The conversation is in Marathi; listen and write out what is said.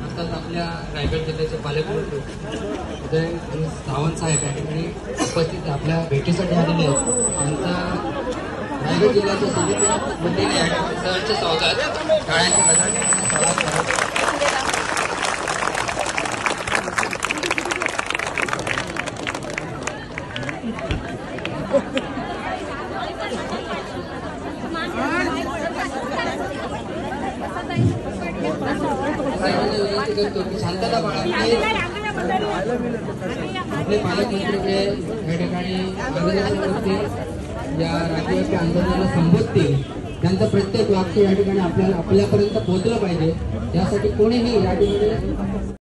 आताच आपल्या रायगड जिल्ह्याचे पालकमंत्री उदय सावंत साहेब या ठिकाणी उपस्थित आपल्या भेटीसाठी आलेले आहेत. त्यांचा रायगड जिल्ह्याच्या समिती वतीने या ठिकाणी सहर्ष स्वागत टाळ्यांच्या गजराने स्वागत करत. शांतता बाळगली. आपले पालकमंत्री या ठिकाणी मार्गदर्शन करतील, या राज्यव्यापी आंदोलनाला संबोधतील. त्यांचं प्रत्येक वाक्य या ठिकाणी आपल्यापर्यंत पोहोचलं पाहिजे. यासाठी कोणीही या ठिकाणी